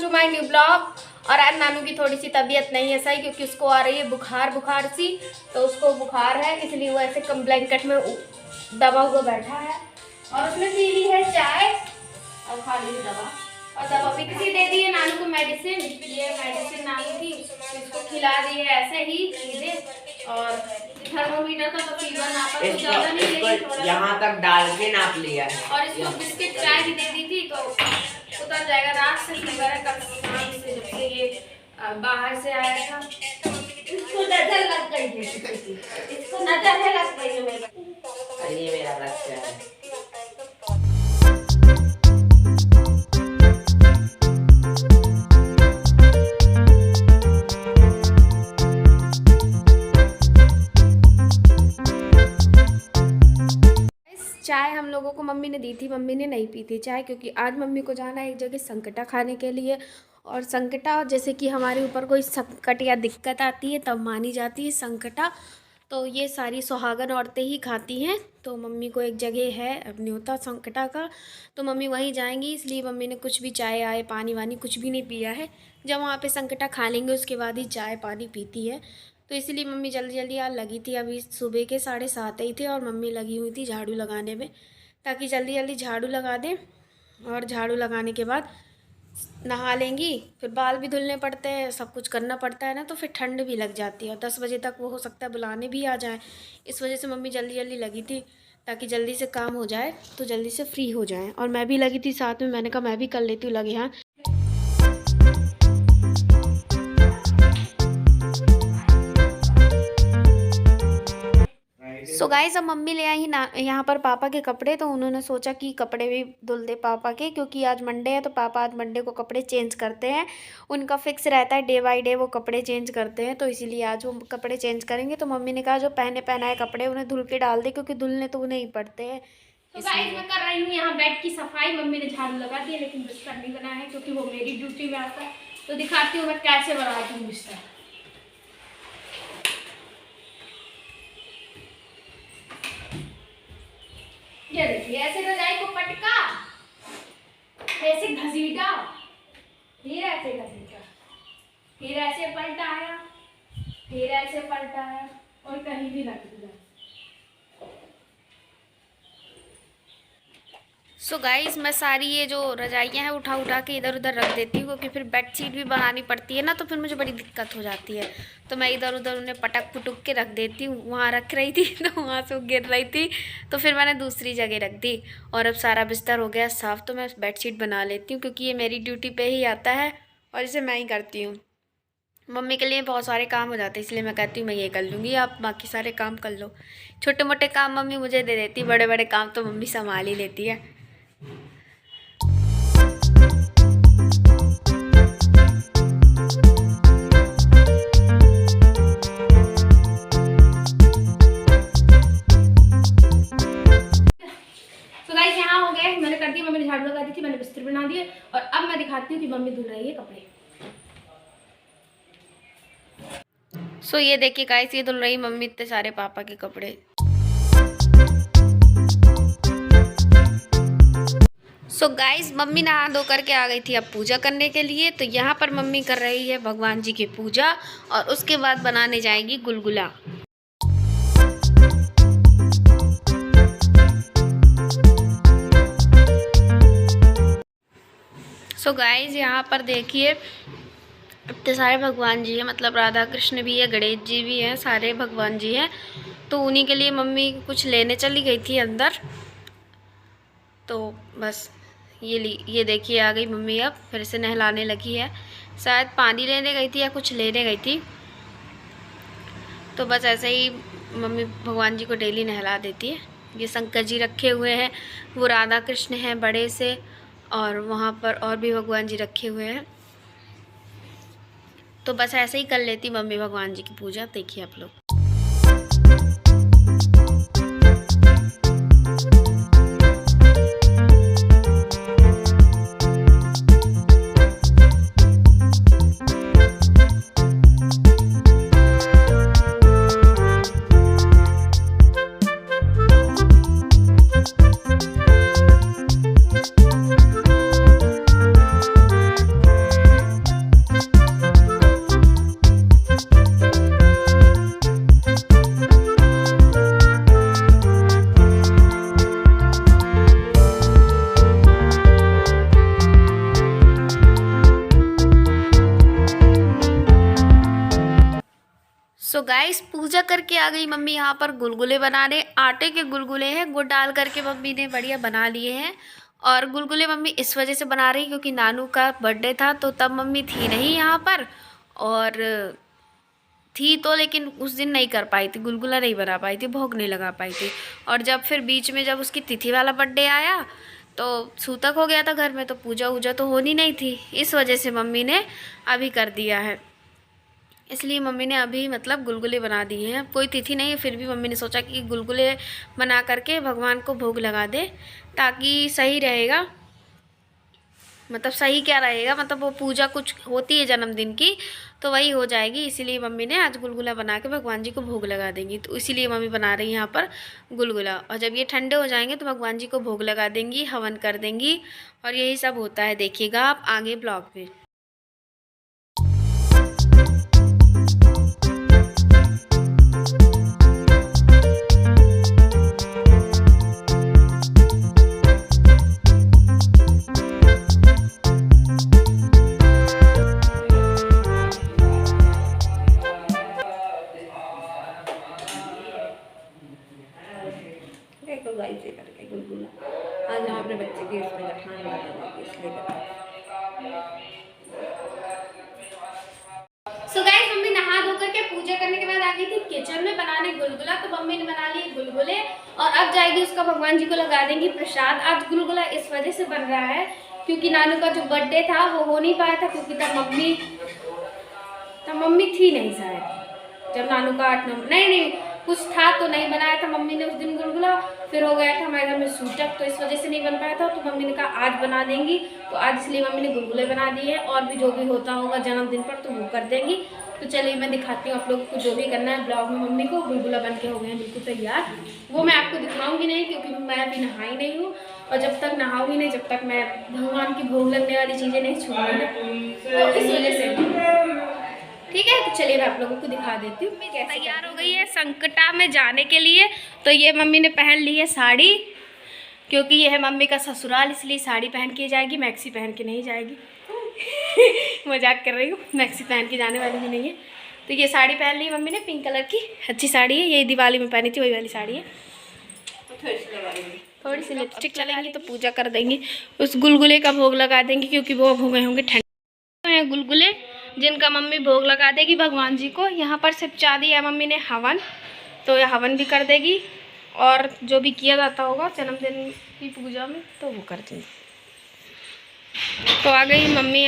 To my new blog. और आज नानू की थोड़ी सी तबीयत नहीं है सही, क्योंकि उसको आ रही है बुखार सी। तो उसको बुखार है, इसलिए वो ऐसे कम ब्लैंकेट में दबा हुआ बैठा है। और उसने पी ली है चाय और खा ली दवा। और दवा भी किसी दे दी है नानू को मेडिसिन। ये मेडिसिन नानू की इसको खिला दी है ऐसे ही सीधे। और थर्मोमीटर का तो फीवर नापा तो ज़्यादा नहीं, लेकिन यहाँ तक डाल के नाप लिया है। और इसको बिस्किट चाय भी दे दी थी तो उतर जाएगा। रात से फीवर है, कल शाम से जब से ये बाहर से आया था। इसको नजर लग गई है, इसको नजर है लग गई है। ये मेरा बच्चा है। चाय हम लोगों को मम्मी ने दी थी, मम्मी ने नहीं पी थी चाय, क्योंकि आज मम्मी को जाना है एक जगह संकटा खाने के लिए। और संकटा जैसे कि हमारे ऊपर कोई संकट या दिक्कत आती है तब मानी जाती है संकटा। तो ये सारी सुहागन औरतें ही खाती हैं। तो मम्मी को एक जगह है न्योता संकटा का, तो मम्मी वहीं जाएंगी। इसलिए मम्मी ने कुछ भी चाय आए पानी वानी कुछ भी नहीं पिया है। जब वहाँ पे संकटा खा लेंगे उसके बाद ही चाय पानी पीती है। तो इसलिए मम्मी जल्दी जल्दी आज लगी थी। अभी सुबह के 7:30 ही थे और मम्मी लगी हुई थी झाड़ू लगाने में, ताकि जल्दी जल्दी झाड़ू लगा दें। और झाड़ू लगाने के बाद नहा लेंगी, फिर बाल भी धुलने पड़ते हैं, सब कुछ करना पड़ता है ना, तो फिर ठंड भी लग जाती है। और 10 बजे तक वो हो सकता है बुलाने भी आ जाए। इस वजह से मम्मी जल्दी जल्दी लगी थी, ताकि जल्दी से काम हो जाए तो जल्दी से फ्री हो जाए। और मैं भी लगी थी साथ में, मैंने कहा मैं भी कर लेती हूँ लगे हाँ। सो गाइस अब मम्मी ले आई ना यहाँ पर पापा के कपड़े। तो उन्होंने सोचा कि कपड़े भी धुल दे पापा के, क्योंकि आज मंडे है। तो पापा आज मंडे को कपड़े चेंज करते हैं, उनका फिक्स रहता है डे बाय डे वो कपड़े चेंज करते हैं। तो इसीलिए आज वो कपड़े चेंज करेंगे। तो मम्मी ने कहा जो पहने पहनाए कपड़े उन्हें धुल के डाल दे, क्योंकि धुलने तो उन्हें ही पड़ते हैं। तो गाइस मैं कर रही हूँ यहाँ बेड की सफाई। मम्मी ने झाड़ू लगा दी है, लेकिन बिस्तर नहीं बनाया है, क्योंकि वो मेरी ड्यूटी में आता है। तो दिखाती हूँ मैं कैसे बनाती हूँ बिस्तर। ये देखिए ऐसे रजाई को पटका, ऐसे घसीटा, फिर ऐसे घसीटा, फिर ऐसे पलटाया, फिर ऐसे पलटाया और कहीं भी रख दिया। सो गाइस मैं सारी ये जो रजाइयाँ हैं उठा उठा के इधर उधर रख देती हूँ, क्योंकि फिर बेडशीट भी बनानी पड़ती है ना, तो फिर मुझे बड़ी दिक्कत हो जाती है। तो मैं इधर उधर उन्हें पटक पुटक के रख देती हूँ। वहाँ रख रही थी तो वहाँ से गिर रही थी, तो फिर मैंने दूसरी जगह रख दी। और अब सारा बिस्तर हो गया साफ़, तो मैं बेडशीट बना लेती हूँ, क्योंकि ये मेरी ड्यूटी पे ही आता है और इसे मैं ही करती हूँ। मम्मी के लिए बहुत सारे काम हो जाते हैं, इसलिए मैं कहती हूँ मैं ये कर लूँगी, आप बाकी सारे काम कर लो। छोटे मोटे काम मम्मी मुझे दे देती, बड़े बड़े काम तो मम्मी संभाल ही लेती है। मैंने कर दी, मम्मी ने झाड़ू लगा दी थी, मैंने बिस्तर बना दिए। और अब मैं दिखाती हूँ कि मम्मी धुल रही है कपड़े। सो ये देखिए गाइस, ये धुल रही मम्मी इतने सारे पापा के कपड़े। सो गाइस मम्मी नहा धो करके आ गई थी अब पूजा करने के लिए। तो यहाँ पर मम्मी कर रही है भगवान जी की पूजा, और उसके बाद बनाने जाएगी गुलगुला। सो गाइस यहाँ पर देखिए इतने सारे भगवान जी हैं, मतलब राधा कृष्ण भी है, गणेश जी भी हैं, सारे भगवान जी हैं। तो उन्हीं के लिए मम्मी कुछ लेने चली गई थी अंदर। तो बस ये देखिए आ गई मम्मी, अब फिर से नहलाने लगी है। शायद पानी लेने गई थी या कुछ लेने गई थी। तो बस ऐसे ही मम्मी भगवान जी को डेली नहला देती है। ये शंकर जी रखे हुए हैं, वो राधा कृष्ण हैं बड़े से, और वहाँ पर और भी भगवान जी रखे हुए हैं। तो बस ऐसे ही कर लेती मम्मी भगवान जी की पूजा। देखिए आप लोग। आ गई मम्मी यहाँ पर गुलगुले बनाने। आटे के गुलगुले हैं, गुड़ डाल करके मम्मी ने बढ़िया बना लिए हैं। और गुलगुले मम्मी इस वजह से बना रही क्योंकि नानू का बर्थडे था, तो तब मम्मी थी नहीं यहाँ पर, और थी तो लेकिन उस दिन नहीं कर पाई थी, गुलगुला नहीं बना पाई थी, भोग नहीं लगा पाई थी। और जब फिर बीच में जब उसकी तिथि वाला बर्थडे आया तो सूतक हो गया था घर में, तो पूजा वूजा तो होनी नहीं थी, इस वजह से मम्मी ने अभी कर दिया है। इसलिए मम्मी ने अभी मतलब गुलगुले बना दिए हैं। कोई तिथि नहीं है, फिर भी मम्मी ने सोचा कि गुलगुले बना करके भगवान को भोग लगा दे, ताकि सही रहेगा। मतलब सही क्या रहेगा, मतलब वो पूजा कुछ होती है जन्मदिन की तो वही हो जाएगी। इसीलिए मम्मी ने आज गुलगुला बना के भगवान जी को भोग लगा देंगी, तो इसीलिए मम्मी बना रही है यहाँ पर गुलगुला। और जब ये ठंडे हो जाएंगे तो भगवान जी को भोग लगा देंगी, हवन कर देंगी, और यही सब होता है। देखिएगा आप आगे ब्लॉग में। से करके गुलगुला आज हम अपने बच्चे के इसमें रखने वाले इसलिए सो गाइस, मम्मी नहा धो करके पूजा करने के बाद आ गई थी किचन में बनाने गुलगुला। तो मम्मी ने बना लिए गुलगुले और अब जाएगी उसका भगवान जी को लगा देंगी प्रसाद। आज गुलगुला इस वजह से बन रहा है क्योंकि नानू का जो बर्थडे था वो हो नहीं पाया था, क्योंकि तब मम्मी थी नहीं शायद, जब नानू का 8 नंबर नहीं कुछ था तो नहीं बनाया था मम्मी ने उस दिन गुलगुला। फिर हो गया था हमारे घर में सूटक, तो इस वजह से नहीं बन पाया था। तो मम्मी ने कहा आज बना देंगी, तो आज इसलिए मम्मी ने गुलगुले बना दिए हैं। और भी जो भी होता होगा जन्मदिन पर तो वो कर देंगी। तो चलिए मैं दिखाती हूँ आप लोगों को जो भी करना है ब्लॉग में। मम्मी को गुलगुला बन के हो गए हैं बिल्कुल तैयार, वो मैं आपको दिखाऊंगी नहीं क्योंकि मैं अभी नहाई नहीं हूँ, और जब तक नहाऊंगी नहीं जब तक मैं भगवान की भोग लगने वाली चीज़ें नहीं छूऊंगी ना, तो इस वजह से ठीक है। तो चलिए मैं आप लोगों को दिखा देती हूँ कैसे तैयार हो गई है संकटा में जाने के लिए। तो ये मम्मी ने पहन ली है साड़ी, क्योंकि ये है मम्मी का ससुराल, इसलिए साड़ी पहन के जाएगी, मैक्सी पहन के नहीं जाएगी। मजाक कर रही हूँ, मैक्सी पहन के जाने वाली भी नहीं है। तो ये साड़ी पहन ली मम्मी ने, पिंक कलर की अच्छी साड़ी है, यही दिवाली में पहनी थी वही वाली साड़ी है। थोड़ी सी लिपस्टिक चलेंगी तो पूजा कर देंगी, उस गुलगुले का भोग लगा देंगी, क्योंकि वो हो गए होंगे ठंडे गुलगुले जिनका मम्मी भोग लगा देगी भगवान जी को। यहाँ पर सिपचा दिया मम्मी ने हवन, तो यह हवन भी कर देगी, और जो भी किया जाता होगा जन्मदिन की पूजा में तो वो कर देगी। तो आ गई मम्मी।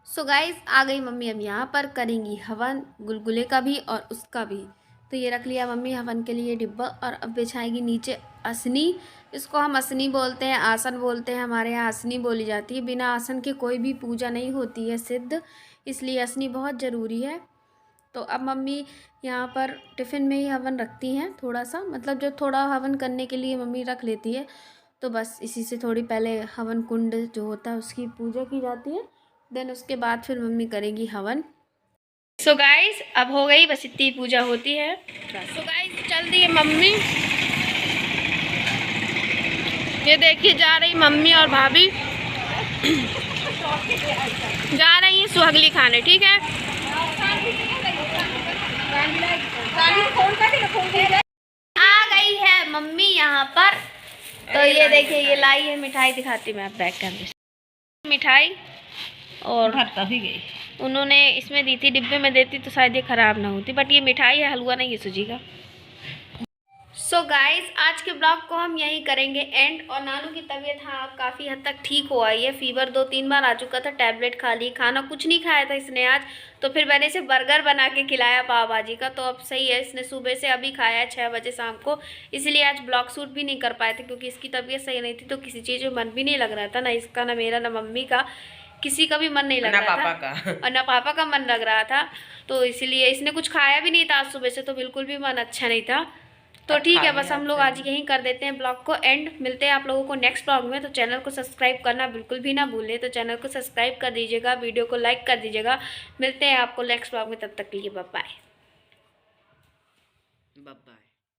सो गाइस, आ गई मम्मी, अब यहाँ पर करेंगी हवन गुलगुले का भी और उसका भी। तो ये रख लिया मम्मी हवन के लिए डिब्बा, और अब बिछाएगी नीचे असनी। इसको हम असनी बोलते हैं, आसन बोलते हैं, हमारे यहाँ असनी बोली जाती है। बिना आसन के कोई भी पूजा नहीं होती है सिद्ध, इसलिए असनी बहुत ज़रूरी है। तो अब मम्मी यहाँ पर टिफ़िन में ही हवन रखती हैं थोड़ा सा, मतलब जो थोड़ा हवन करने के लिए मम्मी रख लेती है, तो बस इसी से थोड़ी पहले हवन कुंड जो होता है उसकी पूजा की जाती है, देन उसके बाद फिर मम्मी करेगी हवन। सो गाइस, अब हो गई, बस इतनी पूजा होती है। सो गाइस, चल दी है मम्मी, ये देखिए जा रही मम्मी और भाभी जा रही हैं सुहागली खाने, ठीक है। आ गई है मम्मी यहाँ पर, तो ये देखिए ये लाई है मिठाई, दिखाती मैं आप बैक कैमरे मिठाई, और भी गई उन्होंने इसमें दी थी, डिब्बे में देती तो शायद ये ख़राब ना होती, बट ये मिठाई है, हलवा नहीं है सूजी का। सो गाइस, आज के ब्लॉग को हम यहीं करेंगे एंड। और नानू की तबीयत हाँ काफ़ी हद तक ठीक हो आई है, फीवर 2-3 बार आ चुका था, टैबलेट खा ली, खाना कुछ नहीं खाया था इसने आज। तो फिर मैंने इसे बर्गर बना के खिलाया पाव भाजी का, तो अब सही है। इसने सुबह से अभी खाया है 6 बजे शाम को, इसलिए आज ब्लॉग शूट भी नहीं कर पाए थे क्योंकि इसकी तबीयत सही नहीं थी। तो किसी चीज़ में मन भी नहीं लग रहा था, ना इसका ना मेरा ना मम्मी का, किसी का भी मन नहीं लग रहा था, और ना पापा का मन लग रहा था। तो इसलिए इसने कुछ खाया भी नहीं था आज सुबह से, तो बिल्कुल भी मन अच्छा नहीं था। तो ठीक है, बस हम लोग आज यहीं कर देते हैं ब्लॉग को एंड। मिलते हैं आप लोगों को नेक्स्ट ब्लॉग में। तो चैनल को सब्सक्राइब करना बिल्कुल भी ना भूलें, तो चैनल को सब्सक्राइब कर दीजिएगा, वीडियो को लाइक कर दीजिएगा। मिलते हैं आपको नेक्स्ट ब्लॉग में, तब तक के लिए बाय बाय।